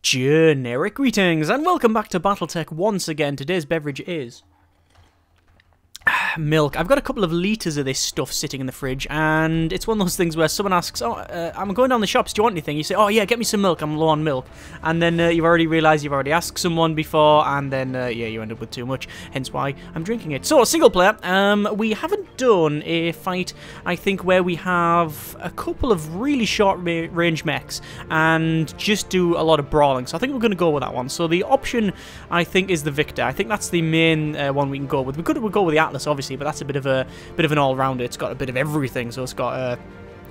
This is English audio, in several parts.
Generic greetings and welcome back to Battletech once again. Today's beverage is milk. I've got a couple of litres of this stuff sitting in the fridge, and it's one of those things where someone asks, I'm going down the shops, do you want anything? You say, oh yeah, get me some milk, I'm low on milk. And then you've already realised you've already asked someone before, and then, yeah, you end up with too much, hence why I'm drinking it. So, single player, we haven't done a fight, I think, where we have a couple of really short range mechs, and just do a lot of brawling, so I think we're going to go with that one. So the option, I think, is the Victor. I think that's the main one we can go with. We could go with the Atlas, obviously, but that's a bit of an all-rounder. It's got a bit of everything, so it's got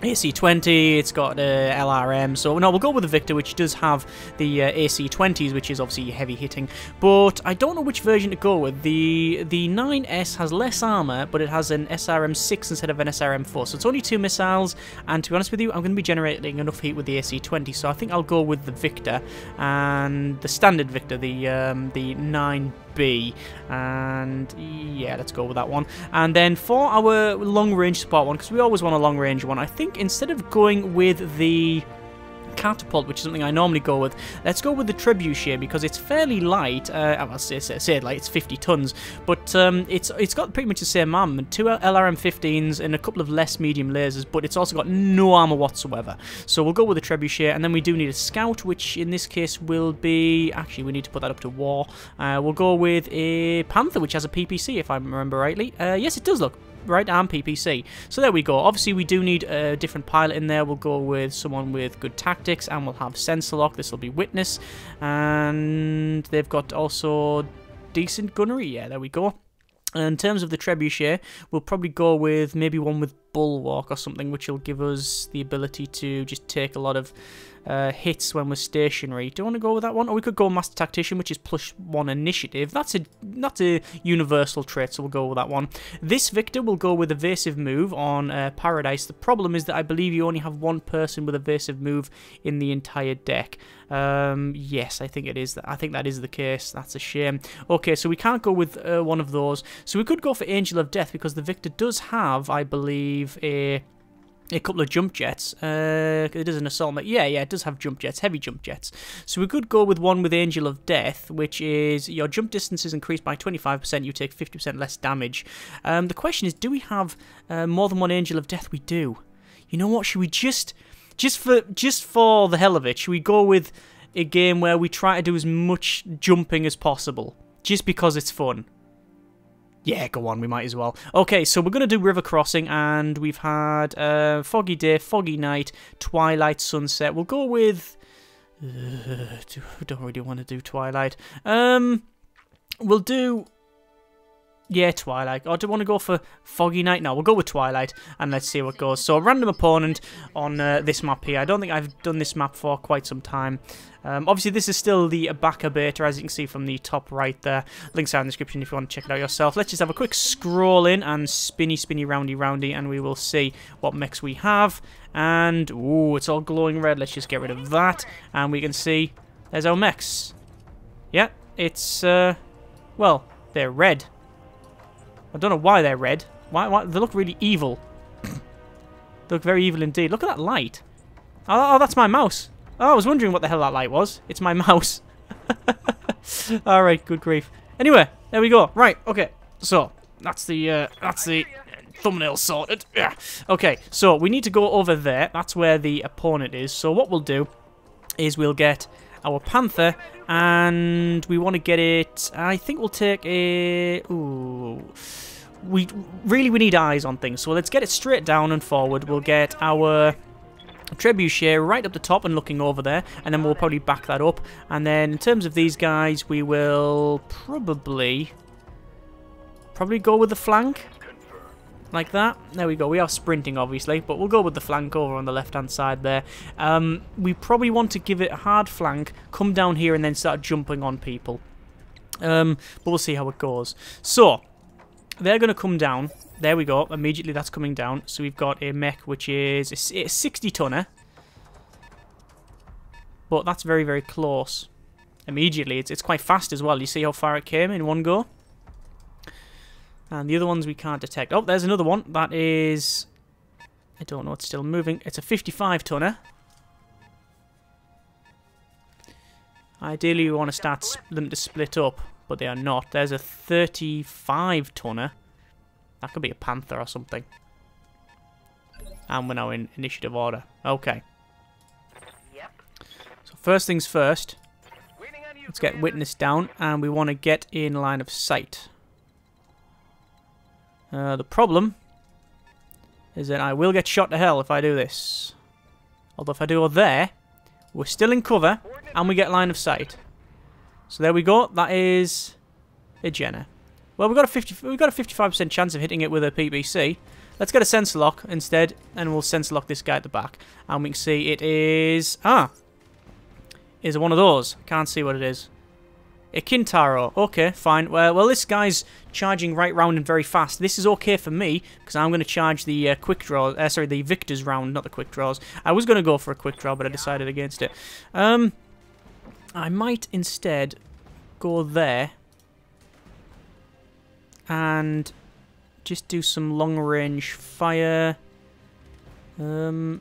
AC-20, it's got LRM, so no, we'll go with the Victor, which does have the AC-20s, which is obviously heavy hitting, but I don't know which version to go with. The 9S has less armor, but it has an SRM-6 instead of an SRM-4, so it's only 2 missiles, and to be honest with you, I'm going to be generating enough heat with the AC-20, so I think I'll go with the Victor, and the standard Victor, the 9B, and yeah, let's go with that one. And then for our long-range support one, because we always want a long-range one, I think instead of going with the catapult, which is something I normally go with, let's go with the trebuchet because it's fairly light. I'll say light, it's 50 tons, but it's got pretty much the same armament, 2 LRM-15s and a couple of less medium lasers, but it's also got no armor whatsoever. So we'll go with the trebuchet, and then we do need a scout, which in this case will be, actually we need to put that up to war. We'll go with a panther, which has a PPC if I remember rightly. Yes, it does look right arm PPC. So there we go. Obviously we do need a different pilot in there. We'll go with someone with good tactics, and we'll have sensor lock. This will be witness, and they've got also decent gunnery. Yeah, there we go. And in terms of the trebuchet, we'll probably go with maybe one with bulwark or something, which will give us the ability to just take a lot of hits when we're stationary. Do you want to go with that one? Or we could go Master Tactician, which is +1 initiative. That's a universal trait, so we'll go with that one. This Victor will go with evasive move on Paradise. The problem is that I believe you only have one person with evasive move in the entire deck. Yes, I think it is. I think that is the case. That's a shame. Okay, so we can't go with one of those. So we could go for Angel of Death, because the Victor does have, I believe, a couple of jump jets. It is an assault mech. Yeah, it does have jump jets, heavy jump jets. So we could go with one with Angel of Death, which is your jump distance is increased by 25%, you take 50% less damage. The question is, do we have more than one Angel of Death? We do. You know what, should we just for the hell of it, should we go with a game where we try to do as much jumping as possible, just because it's fun? Yeah, go on, we might as well. Okay, so we're going to do River Crossing, and we've had Foggy Day, Foggy Night, Twilight, Sunset. We'll go with... don't really want to do Twilight. We'll do... yeah, Twilight. Or do you want to go for Foggy Night? No, we'll go with Twilight, and let's see what goes. So, a random opponent on this map here. I don't think I've done this map for quite some time. Obviously, this is still the Abaka beta, as you can see from the top right there. Links are in the description if you want to check it out yourself. Let's just have a quick scroll in and spinny, roundy, and we will see what mechs we have. And, ooh, it's all glowing red. Let's just get rid of that, and we can see there's our mechs. Yeah, it's, well, they're red. I don't know why they're red. Why? They look really evil. They look very evil indeed. Look at that light. Oh, that's my mouse. Oh, I was wondering what the hell that light was. It's my mouse. Alright, good grief. Anyway, there we go. Right, okay. So, that's the thumbnail sorted. Yeah. Okay, so we need to go over there. That's where the opponent is. So what we'll do is we'll get our Panther, and we want to get it... I think we'll take a... ooh... We need eyes on things, so let's get it straight down and forward. We'll get our trebuchet right up the top and looking over there, and then we'll probably back that up. And then in terms of these guys, we will probably go with the flank. Like that. There we go. We are sprinting, obviously, but we'll go with the flank over on the left-hand side there. We probably want to give it a hard flank, come down here, and then start jumping on people. But we'll see how it goes. So, they're going to come down. There we go. Immediately, that's coming down. So we've got a mech, which is a 60-tonner. But that's very, very close. Immediately, it's quite fast as well. You see how far it came in one go? And the other ones we can't detect. Oh, there's another one. That is... I don't know, it's still moving. It's a 55-tonner. Ideally, we want to start them to split up, but they are not. There's a 35-tonner. That could be a Panther or something. And we're now in initiative order. Okay. So first things first. Let's get witness down, and we want to get in line of sight. The problem is that I will get shot to hell if I do this. Although if I do there, we're still in cover, and we get line of sight. So there we go. That is a Jenner. Well, we've got a 55% chance of hitting it with a PBC. Let's get a sensor lock instead, and we'll sensor lock this guy at the back. And we can see it is... is one of those. Can't see what it is. A Kintaro. Okay, fine. Well, this guy's charging right round and very fast. This is okay for me, because I'm going to charge the quick draw... sorry, the Victor's round, not the quick draws. I was going to go for a quick draw, but I decided against it. I might instead go there and just do some long-range fire. See,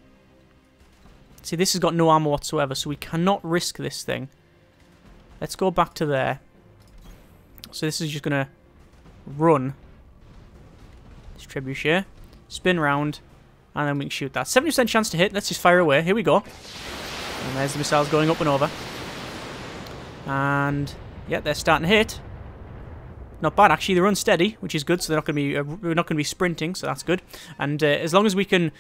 this has got no armor whatsoever, so we cannot risk this thing. Let's go back to there. So this is just going to run this trebuchet, spin round, and then we can shoot that. 70% chance to hit. Let's just fire away. Here we go. And there's the missiles going up and over. And yeah, they're starting to hit. Not bad, actually. They run steady, which is good. So they're not going to be we're not going to be sprinting, so that's good. And as long as we can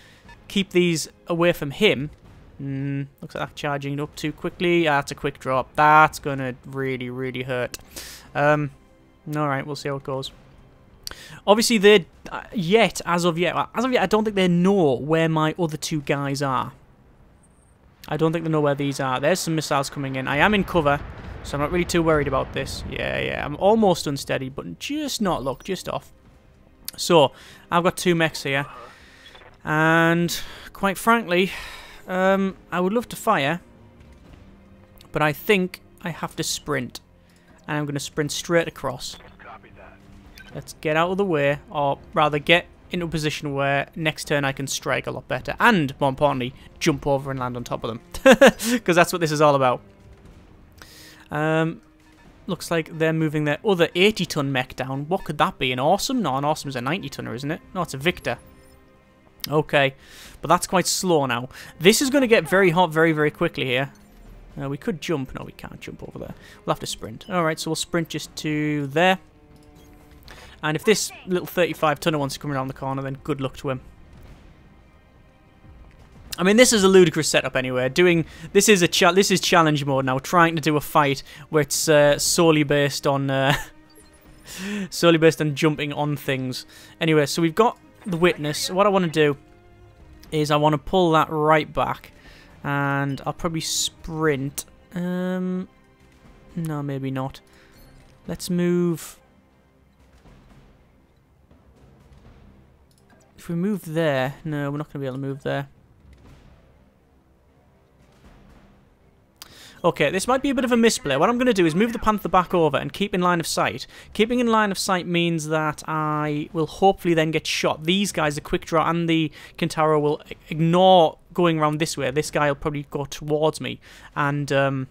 keep these away from him. Looks like that's charging up too quickly. That's a quick drop. That's going to really, really hurt. Alright, we'll see how it goes. Obviously, they as of yet, I don't think they know where my other two guys are. I don't think they know where these are. There's some missiles coming in. I am in cover, so I'm not really too worried about this. Yeah, I'm almost unsteady, but just not, look, just off. So, I've got two mechs here. And, quite frankly... I would love to fire, but I think I have to sprint. And I'm going to sprint straight across. Let's get out of the way, or rather get into a position where next turn I can strike a lot better. And, more importantly, jump over and land on top of them. Because that's what this is all about. Looks like they're moving their other 80-ton mech down. What could that be? An Awesome? No, an Awesome is a 90-tonner, isn't it? No, it's a Victor. Okay, but that's quite slow now. This is going to get very hot very, very quickly here. We could jump. No, we can't jump over there. We'll have to sprint. Alright, so we'll sprint just to there. And if this little 35-tonner wants to come around the corner, then good luck to him. I mean, this is a ludicrous setup anyway. This is challenge mode now, trying to do a fight where it's solely based on jumping on things. Anyway, so we've got the witness. What I want to do is I want to pull that right back, and I'll probably sprint. No, maybe not. Let's move. If we move there, no, we're not going to be able to move there. Okay, this might be a bit of a misplay. What I'm going to do is move the Panther back over and keep in line of sight. Keeping in line of sight means that I will hopefully then get shot. These guys, the Quick Draw and the Kintaro, will ignore going around this way. This guy will probably go towards me. And then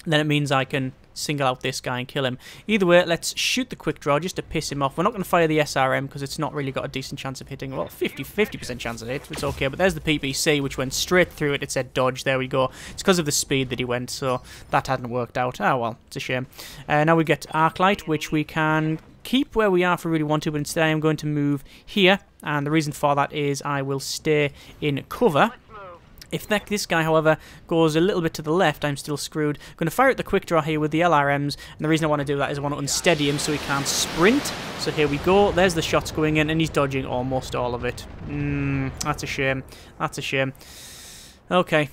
it means I can single out this guy and kill him. Either way, let's shoot the Quick Draw just to piss him off. We're not going to fire the SRM because it's not really got a decent chance of hitting. Well, 50% chance of hit. It's okay, but there's the PPC, which went straight through it. It said dodge. There we go. It's because of the speed that he went, so that hadn't worked out. Oh, well, it's a shame. Now we get Arclight, which we can keep where we are if we really want to, but instead I am going to move here, and the reason for that is I will stay in cover. If this guy, however, goes a little bit to the left, I'm still screwed. I'm going to fire at the Quick Draw here with the LRMs, and the reason I want to do that is I want to unsteady him so he can't sprint. So here we go. There's the shots going in, and he's dodging almost all of it. That's a shame. That's a shame. Okay.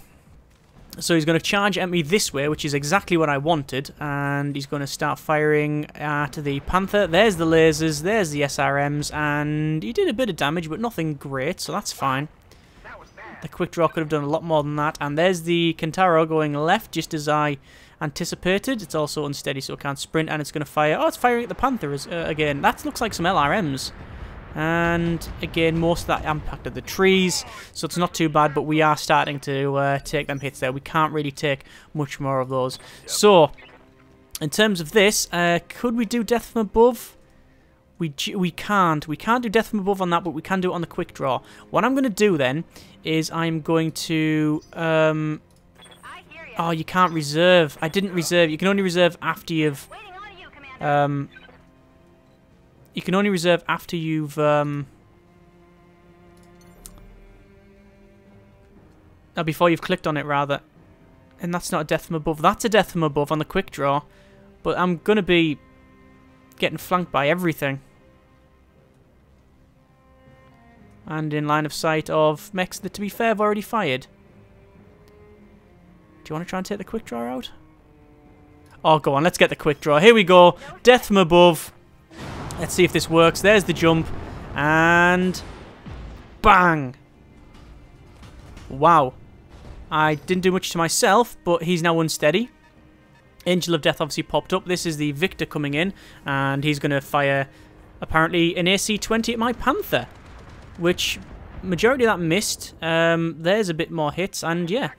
So he's going to charge at me this way, which is exactly what I wanted, and he's going to start firing at the Panther. There's the lasers, there's the SRMs, and he did a bit of damage, but nothing great, so that's fine. The Quick Draw could have done a lot more than that. And there's the Kintaro going left, just as I anticipated. It's also unsteady, so it can't sprint, and it's going to fire. Oh, it's firing at the Panthers again. That looks like some LRMs. And again, most of that impacted the trees, so it's not too bad, but we are starting to take them hits there. We can't really take much more of those. So, in terms of this, could we do death from above? We can't. We can't do death from above on that, but we can do it on the quick draw. What I'm going to do then is I'm going to... oh, you can't reserve. I didn't reserve. You can only reserve after you've... you can only reserve after you've... before you've clicked on it, rather. And that's not a death from above. That's a death from above on the quick draw. But I'm going to be getting flanked by everything. And in line of sight of mechs that, to be fair, have already fired. Do you want to try and take the quick draw out? Oh, go on. Let's get the quick draw. Here we go. Death from above. Let's see if this works. There's the jump. And... bang! Wow. I didn't do much to myself, but he's now unsteady. Angel of Death obviously popped up. This is the Victor coming in, and he's going to fire, apparently, an AC-20 at my Panther, which, majority of that missed. There's a bit more hits, and yeah,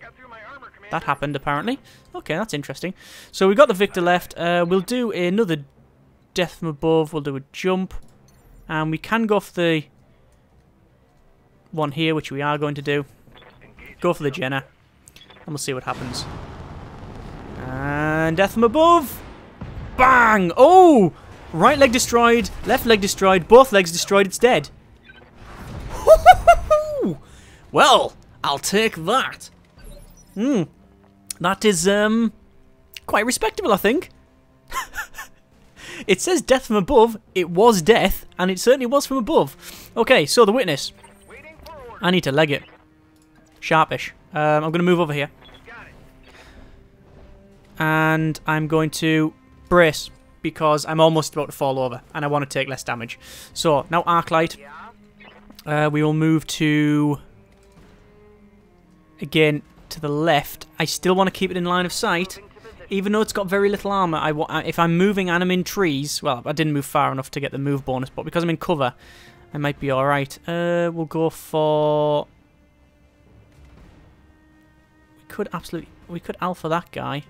that happened, apparently. Okay, that's interesting. So we've got the Victor left. We'll do another death from above. We'll do a jump, and we can go for the one here, which we are going to do. Go for the Jenner, and we'll see what happens. And death from above. Bang! Oh! Right leg destroyed, left leg destroyed, both legs destroyed, it's dead. Well, I'll take that. That is, quite respectable, I think. It says death from above. It was death, and it certainly was from above. Okay, so the witness. I need to leg it. Sharpish. I'm going to move over here. And I'm going to brace, because I'm almost about to fall over, and I want to take less damage. So, now Arclight. We will move to... again, to the left. I still want to keep it in line of sight, even though it's got very little armor. If I'm moving and I'm in trees, well, I didn't move far enough to get the move bonus, but because I'm in cover, I might be alright. We'll go for... we could alpha that guy.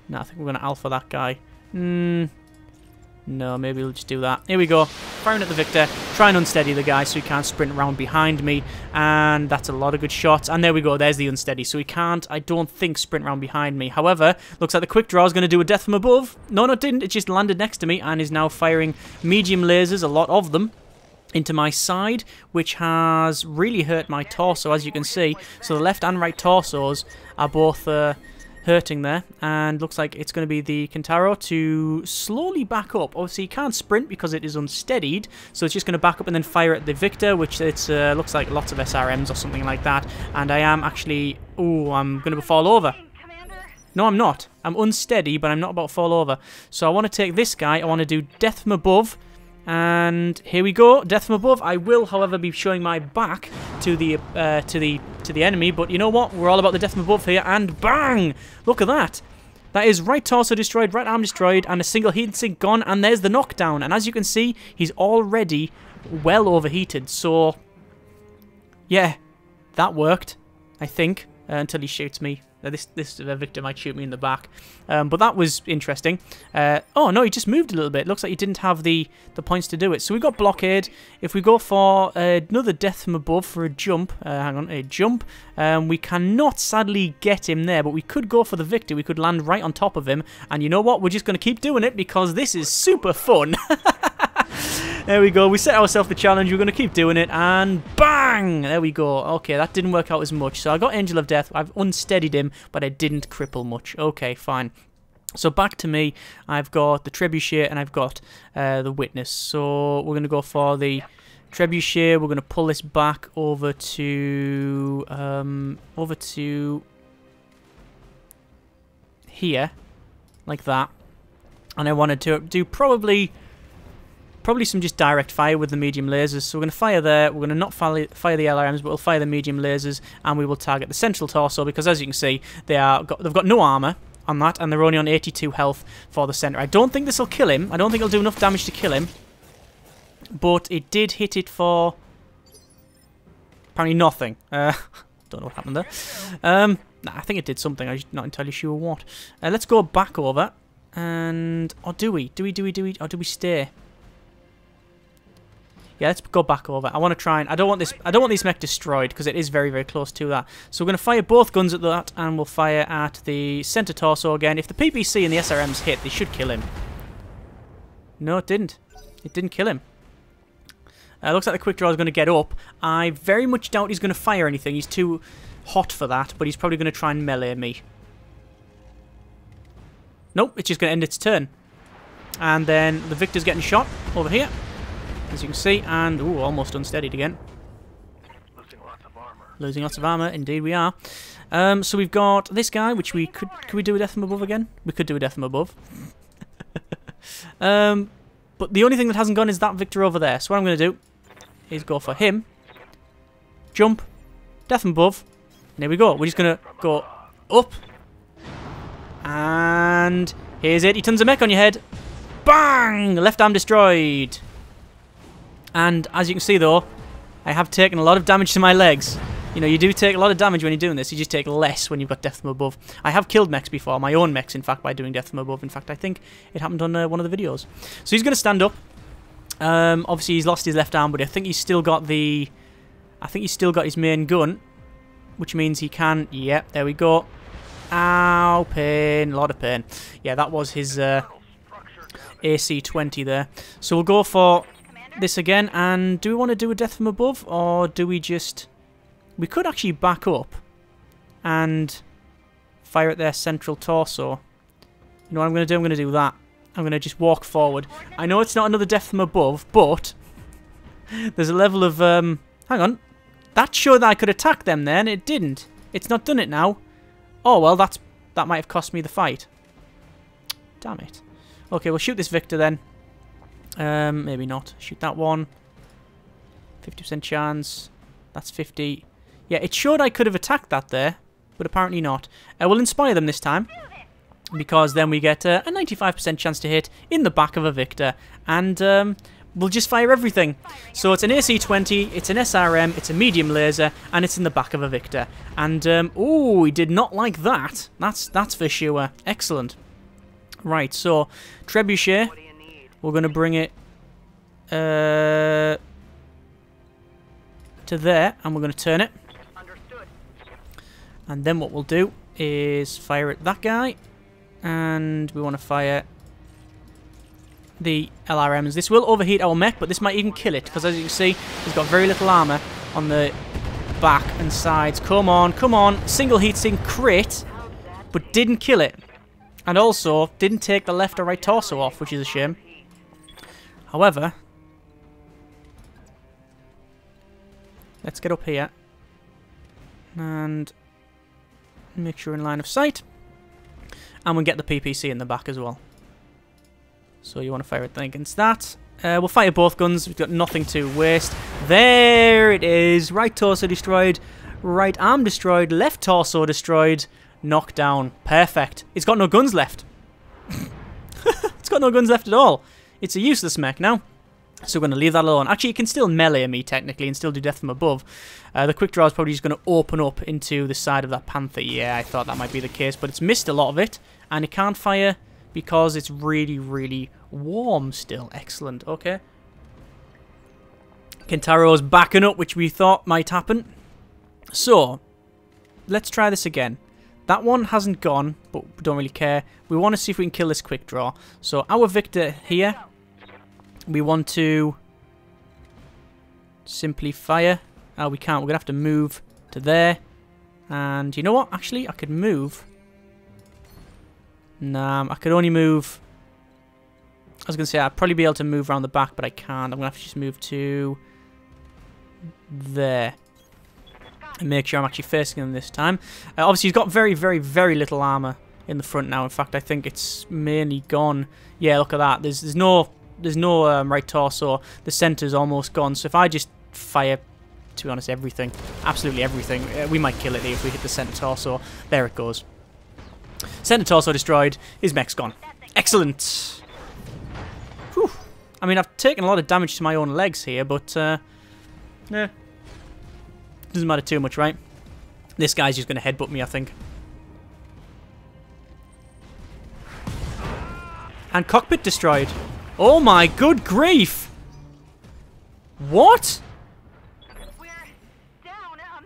No, I think we're going to alpha that guy. No, maybe we'll just do that. Here we go. Firing at the Victor. Try and unsteady the guy so he can't sprint around behind me. And that's a lot of good shots. And there we go. There's the unsteady. So he can't, I don't think, sprint around behind me. However, looks like the quick draw is going to do a death from above. No, it didn't. It just landed next to me and is now firing medium lasers, a lot of them, into my side, which has really hurt my torso, as you can see. So the left and right torsos are both... hurting there, and looks like it's going to be the Kentaro to slowly back up. Obviously, he can't sprint because it is unsteadied, so it's just going to back up and then fire at the Victor, which it's looks like lots of SRMs or something like that. And I am actually... ooh, I'm going to fall over. No, I'm not. I'm unsteady, but I'm not about to fall over. So I want to take this guy. I want to do death from above. And here we go, death from above. I will, however, be showing my back to the enemy. But you know what? We're all about the death from above here. And bang! Look at that. That is right torso destroyed, right arm destroyed, and a single heat sink gone. And there's the knockdown. And as you can see, he's already well overheated. So yeah, that worked, I think, until he shoots me. This Victor might shoot me in the back. But that was interesting. Oh, no, he just moved a little bit. Looks like he didn't have the points to do it. So we got blockade. If we go for another death from above for a jump, hang on, a jump, we cannot sadly get him there, but we could go for the Victor. We could land right on top of him. And you know what? We're just going to keep doing it because this is super fun. There we go. We set ourselves the challenge. We're going to keep doing it. And bang! There we go. Okay, that didn't work out as much. So I got Angel of Death. I've unsteadied him, but I didn't cripple much. Okay, fine. So back to me. I've got the Trebuchet and I've got the Witness. So we're going to go for the Trebuchet. We're going to pull this back over to here, like that. And I wanted to do probably some just direct fire with the medium lasers. So we're going to fire there. We're going to not fire the LRMs, but we'll fire the medium lasers, and we will target the central torso because, as you can see, they've got no armor on that, and they're only on 82 health for the center. I don't think this will kill him. I don't think it'll do enough damage to kill him. but it did hit it for apparently nothing. Don't know what happened there. Nah, I think it did something. I'm just not entirely sure what. Let's go back over, and or do we? Or do we stay? Yeah, let's go back over. I want to try and I don't want this mech destroyed because it is very, very close to that. So we're going to fire both guns at that, and we'll fire at the center torso again. If the PPC and the SRMs hit, they should kill him. No, it didn't. It didn't kill him. Looks like the quick draw is going to get up. I very much doubt he's going to fire anything. He's too hot for that, but he's probably going to try and melee me. Nope, it's just going to end its turn. And then the Victor's getting shot over here, as you can see, and ooh, almost unsteadied again. Losing lots of armor, indeed we are. So we've got this guy, which we could we do a death from above again? We could do a death from above. But the only thing that hasn't gone is that Victor over there. So what I'm going to do is go for him. Jump. Death from above. And there we go. We're just going to go up. And here's it. He turns a mech on your head. Bang! Left arm destroyed. And as you can see though, I have taken a lot of damage to my legs. You know, you do take a lot of damage when you're doing this. You just take less when you've got death from above. I have killed mechs before, my own mechs, in fact, by doing death from above. In fact, I think it happened on one of the videos. So he's going to stand up. Obviously, he's lost his left arm, but I think he's still got the... I think he's still got his main gun, which means he can... Yep, there we go. Ow, pain. A lot of pain. Yeah, that was his AC-20 there. So we'll go for this again. And do we want to do a death from above, or do we just... We could actually back up and fire at their central torso. You know what I'm going to do? I'm going to do that. I'm going to just walk forward. I know it's not another death from above, but there's a level of... hang on. That showed that I could attack them then. It didn't. It's not done it now. Oh, well, that might have cost me the fight. Damn it. Okay, we'll shoot this Victor then. Maybe not. Shoot that one. 50% chance. That's 50. Yeah, it showed I could have attacked that there, but apparently not. We'll inspire them this time, because then we get a 95% chance to hit in the back of a Victor, and we'll just fire everything. So it's an AC-20, it's an SRM, it's a medium laser, and it's in the back of a Victor. And, ooh, he did not like that. That's for sure. Excellent. Right, so, Trebuchet, we're going to bring it to there, and we're going to turn it. Understood. And then what we'll do is fire at that guy, and we want to fire the LRMs. This will overheat our mech, but this might even kill it, because as you can see, he's got very little armor on the back and sides. Come on, come on. Single heatsink crit, but didn't kill it. And also, didn't take the left or right torso off, which is a shame. However... Let's get up here and make sure in line of sight, and we'll get the PPC in the back as well. So you want to fire it against that. We'll fire both guns. We've got nothing to waste. There it is. Right torso destroyed. Right arm destroyed. Left torso destroyed. Knockdown. Perfect. It's got no guns left. It's got no guns left at all. It's a useless mech now. So we're going to leave that alone. Actually, it can still melee me, technically, and still do death from above. The quick draw is probably just going to open up into the side of that Panther. Yeah, I thought that might be the case, but it's missed a lot of it, and it can't fire because it's really, really warm still. Excellent, okay. Kentaro's backing up, which we thought might happen. So, let's try this again. That one hasn't gone, but we don't really care. We want to see if we can kill this quick draw. So, our Victor here... We want to simply fire. Oh, we can't. We're going to have to move to there. And you know what? Actually, I could move. Nah, I could only move... I was going to say I'd probably be able to move around the back, but I can't. I'm going to have to just move to there. And make sure I'm actually facing him this time. Obviously, he's got very, very, very little armor in the front now. In fact, I think it's mainly gone. Yeah, look at that. There's no right torso. The center's almost gone. So if I just fire, to be honest, everything, absolutely everything, we might kill it if we hit the center torso. There it goes. Center torso destroyed. His mech's gone. Excellent. Whew. I mean, I've taken a lot of damage to my own legs here, but, yeah. Doesn't matter too much, right? This guy's just going to headbutt me, I think. And cockpit destroyed. Oh my good grief! What?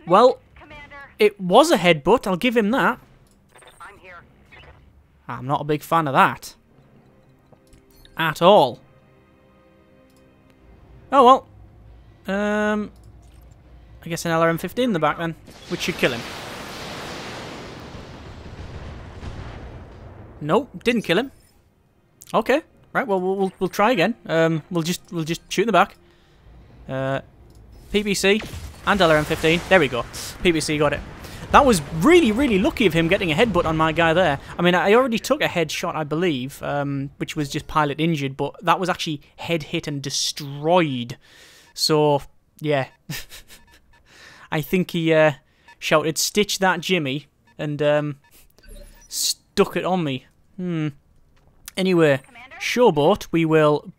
Well, it was a headbutt, I'll give him that. I'm not a big fan of that. At all. Oh well. I guess an LRM-15 in the back then, which should kill him. Nope, didn't kill him. Okay, right. Well, we'll try again. We'll just shoot in the back. PPC and LRM-15. There we go. PPC got it. That was really, really lucky of him getting a headbutt on my guy there. I mean, I already took a headshot, I believe, which was just pilot injured, but that was actually head hit and destroyed. So, yeah. I think he shouted, "Stitch that, Jimmy," and stuck it on me. Anyway, showboat, we will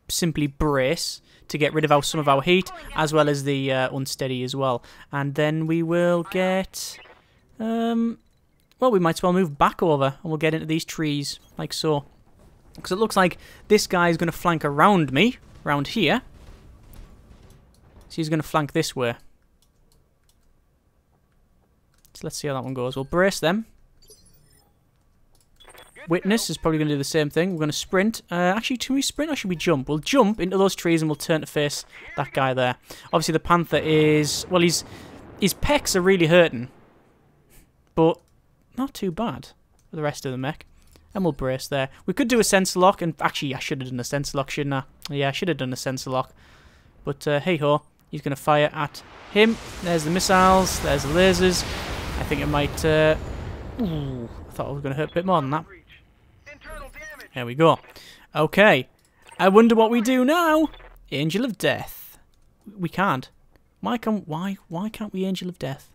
simply brace to get rid of some of our heat, as well as the unsteady as well. And then we will get... well, we might as well move back over, and we'll get into these trees, like so. Because it looks like this guy is going to flank around me, around here. So he's going to flank this way. So let's see how that one goes. We'll brace them. Witness is probably going to do the same thing. We're going to sprint. Actually, should we sprint or should we jump? We'll jump into those trees and we'll turn to face that guy there. Obviously, the Panther is... Well, his pecs are really hurting. But not too bad for the rest of the mech. And we'll brace there. We could do a sensor lock. And actually, I should have done a sensor lock, shouldn't I? Yeah, I should have done a sensor lock. But hey-ho. He's going to fire at him. There's the missiles. There's the lasers. I think it might... Ooh, I thought it was going to hurt a bit more than that. There we go. Okay. I wonder what we do now. Angel of Death. We can't. Why can't we Angel of Death?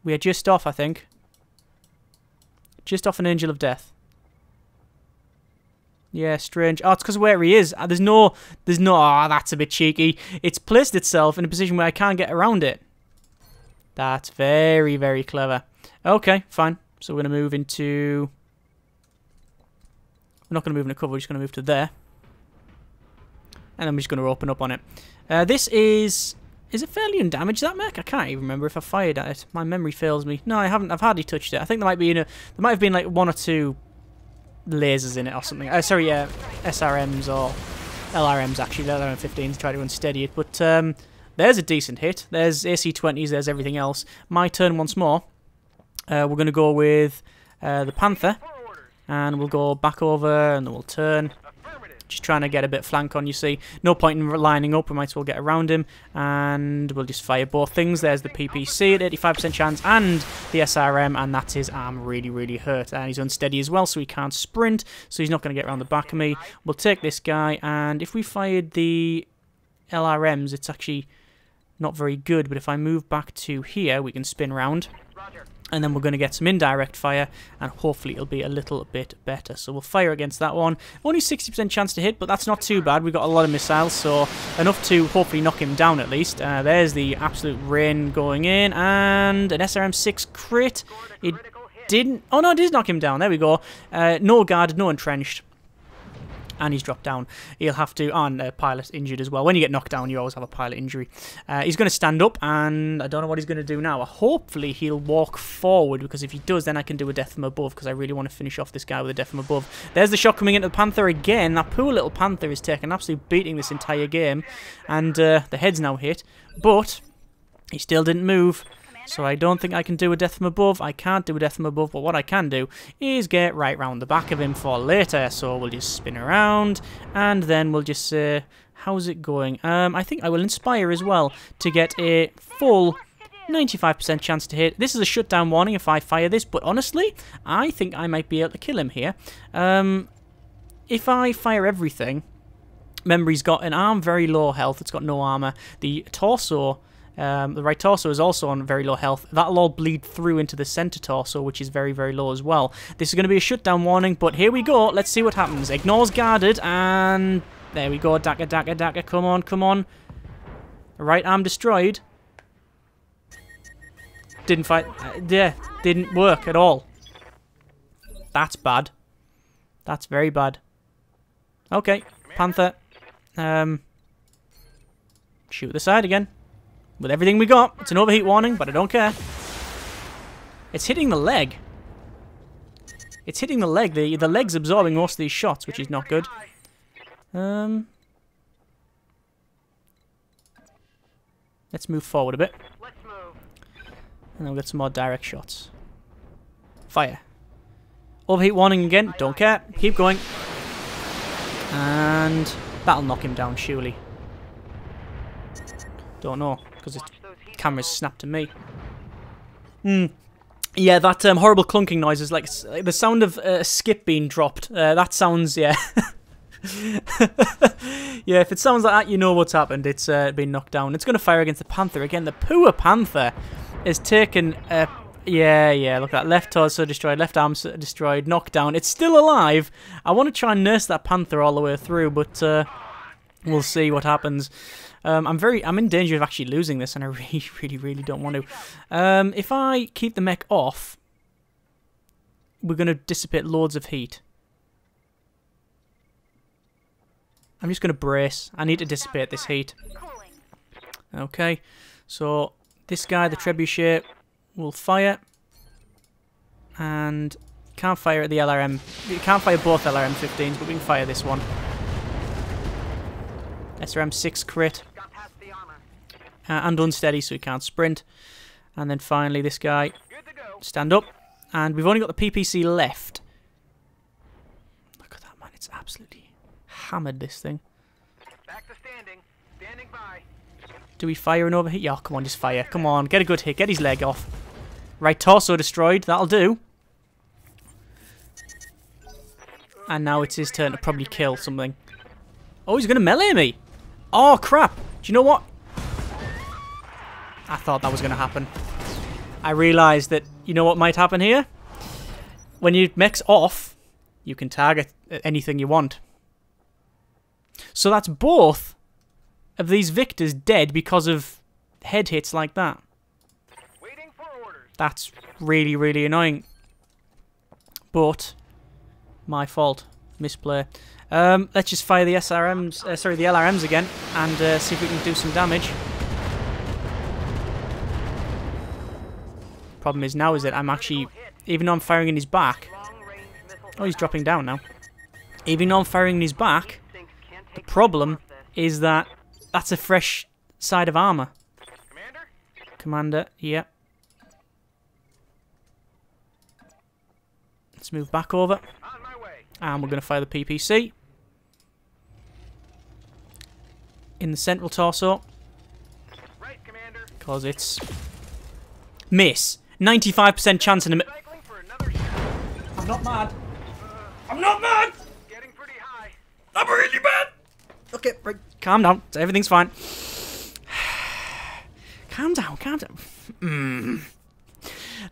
We are just off, I think. Just off an Angel of Death. Yeah, strange. Oh, it's because of where he is. There's no... Oh, that's a bit cheeky. It's placed itself in a position where I can't get around it. That's very, very clever. Okay, fine. So we're going to move into... We're not going to move into cover, we're just going to move to there. And then we're just going to open up on it. This is... Is it fairly undamaged, that mech? I can't even remember if I fired at it. My memory fails me. No, I haven't. I've hardly touched it. I think there might be there might have been like 1 or 2 lasers in it or something. Sorry, SRMs or LRMs actually. The LRM-15s try to unsteady it. But there's a decent hit. There's AC-20s. There's everything else. My turn once more. We're going to go with the Panther. And we'll go back over and then we'll turn. Just trying to get a bit of flank on, you see. No point in lining up, we might as well get around him. And we'll just fire both things. There's the PPC at 85% chance and the SRM, and that's his arm really, really hurt. And he's unsteady as well, so he can't sprint, so he's not going to get around the back of me. We'll take this guy, and if we fired the LRMs, it's actually not very good. But if I move back to here, we can spin round. And then we're going to get some indirect fire, and hopefully it'll be a little bit better. So we'll fire against that one. Only 60% chance to hit, but that's not too bad. We've got a lot of missiles, so enough to hopefully knock him down at least. There's the absolute rain going in, and an SRM-6 crit. It didn't... Oh, no, it did knock him down. There we go. No guarded, no entrenched. And he's dropped down. He'll have to... Oh, and pilot injured as well. When you get knocked down, you always have a pilot injury. He's going to stand up, and I don't know what he's going to do now. Hopefully, he'll walk forward, because if he does, then I can do a death from above, because I really want to finish off this guy with a death from above. There's the shot coming into the Panther again. That poor little Panther is taking an absolute beating this entire game. And the head's now hit. But he still didn't move. So I don't think I can do a death from above. I can't do a death from above, but what I can do is get right round the back of him for later. So we'll just spin around, and then we'll just say, how's it going? I think I will inspire as well to get a full 95% chance to hit. This is a shutdown warning if I fire this, but honestly, I think I might be able to kill him here. If I fire everything, remember he's got an arm very low health, it's got no armor. The torso The right torso is also on very low health. That'll all bleed through into the center torso, which is very, very low as well. This is going to be a shutdown warning, but here we go. Let's see what happens. Ignores guarded, and there we go. Daka, daka, daka. Come on, come on. Right arm destroyed. Didn't fight. Yeah, didn't work at all. That's bad. That's very bad. Okay, Panther. Shoot the side again. With everything we got. It's an overheat warning, but I don't care. It's hitting the leg. It's hitting the leg. The leg's absorbing most of these shots, which is not good. Let's move forward a bit. And then we'll get some more direct shots. Fire. Overheat warning again. Don't care. Keep going. And that'll knock him down, surely. Don't know, because the camera's snapped to me. Yeah, that horrible clunking noise is like the sound of a skip being dropped. That sounds, yeah. Yeah, if it sounds like that, you know what's happened. It's been knocked down. It's going to fire against the Panther again. The poor Panther is taken... yeah, look at that. Left torso destroyed, left arm destroyed, knocked down. It's still alive. I want to try and nurse that Panther all the way through, but we'll see what happens. I'm in danger of actually losing this, and I really don't want to. If I keep the mech off, we're going to dissipate loads of heat. I'm just going to brace. I need to dissipate this heat. Okay, so this guy, the trebuchet, will fire. And can't fire at the LRM. You can't fire both LRM-15s, but we can fire this one. SRM-6 crit. And unsteady, so he can't sprint. And then finally this guy, stand up. And we've only got the PPC left. Look at that, man. It's absolutely hammered, this thing. Back to standing. Standing by. Do we fire an overheat? Yeah, come on, just fire. Come on, get a good hit. Get his leg off. Right torso destroyed. That'll do. And now it's his turn to probably kill something. Oh, he's going to melee me. Oh, crap. Do you know what? I thought that was going to happen. I realised that, you know what might happen here? When your mech's off, you can target anything you want. So that's both of these victors dead because of head hits like that. Waiting for orders. That's really annoying. But my fault. Misplay. Let's just fire the SRMs, the LRMs again, and see if we can do some damage. Problem is now is that I'm actually, even though I'm firing in his back, oh, he's dropping down now. Even though I'm firing in his back, the problem is that that's a fresh side of armor. Commander, yeah. Let's move back over. And we're going to fire the PPC. In the central torso. Because it's... Miss. 95% chance in a... I'm not mad. I'm not mad! Getting pretty high. I'm really bad! Okay, right. Calm down. Everything's fine. Calm down, calm down.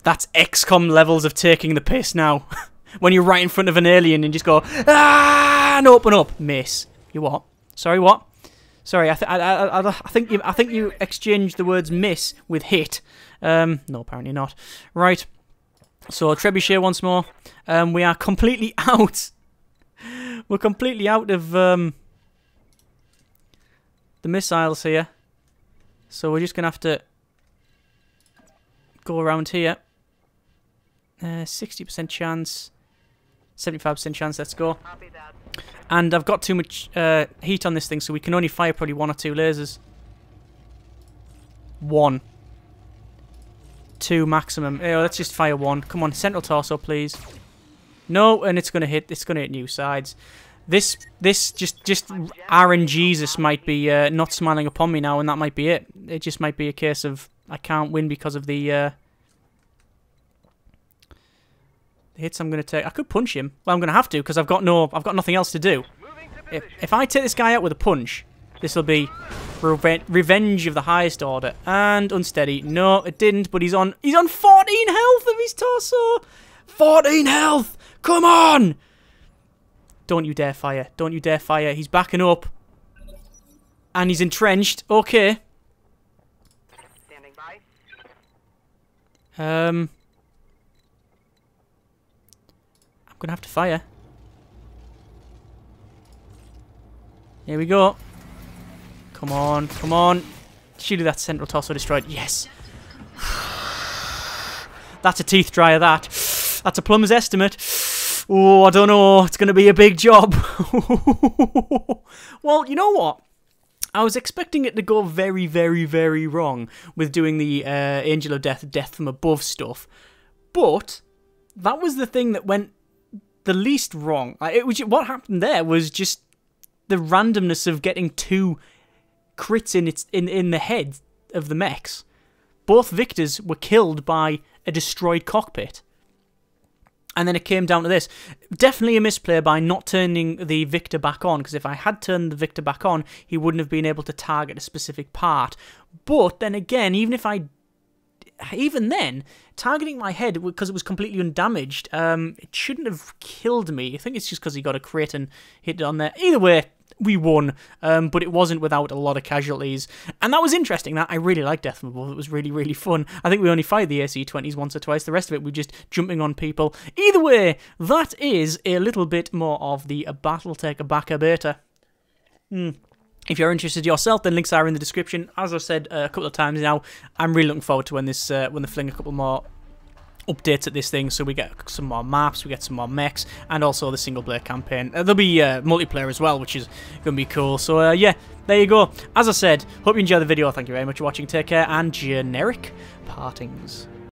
That's XCOM levels of taking the piss now. When you're right in front of an alien and just go, ah, and open up. Miss. You what? Sorry, what? Sorry, I think you exchanged the words miss with hit. No, apparently not. Right. So trebuchet once more. We are completely out. We're completely out of the missiles here. So we're just gonna have to go around here. 60% chance. 75% chance, let's go. And I've got too much heat on this thing, so we can only fire probably 1 or 2 lasers. 1. 2 maximum. Let's just fire 1. Come on, central torso, please. No, and it's gonna hit new sides. This just RNGesus might be not smiling upon me now, and that might be it. It just might be a case of I can't win because of the hits I'm going to take. I could punch him. Well, I'm going to have to because I've got nothing else to do. If I take this guy out with a punch, this will be Revenge of the Highest Order. And unsteady. No, it didn't, but he's on 14 health of his torso. 14 health! Come on! Don't you dare fire. Don't you dare fire. He's backing up. And he's entrenched. Okay. Standing by. I'm gonna have to fire. Here we go. Come on, come on. Surely that central torso destroyed. Yes. That's a teeth dryer, that. That's a plumber's estimate. Oh, I don't know. It's going to be a big job. Well, you know what? I was expecting it to go very, very, very wrong with doing the Angel of Death, Death from Above stuff. But that was the thing that went the least wrong. What happened there was just the randomness of getting 2 crits in the head of the mechs. Both victors were killed by a destroyed cockpit. And then it came down to this. Definitely a misplay by not turning the Victor back on, because if I had turned the Victor back on, he wouldn't have been able to target a specific part. But then again, even then, targeting my head, because it was completely undamaged, it shouldn't have killed me. I think it's just because he got a crit and hit it on there. Either way, we won, but it wasn't without a lot of casualties. And that was interesting. I really liked Death from Above. It was really, really fun. I think we only fired the AC-20s once or twice. The rest of it, we were just jumping on people. Either way, that is a little bit more of the Battletech Baka Beta. If you're interested yourself, then links are in the description. As I've said a couple of times now, I'm really looking forward to when they fling a couple more updates at this thing, so we get some more maps, we get some more mechs, and also the single player campaign. There'll be multiplayer as well, which is going to be cool. So yeah, there you go. As I said, hope you enjoyed the video. Thank you very much for watching. Take care, and generic partings.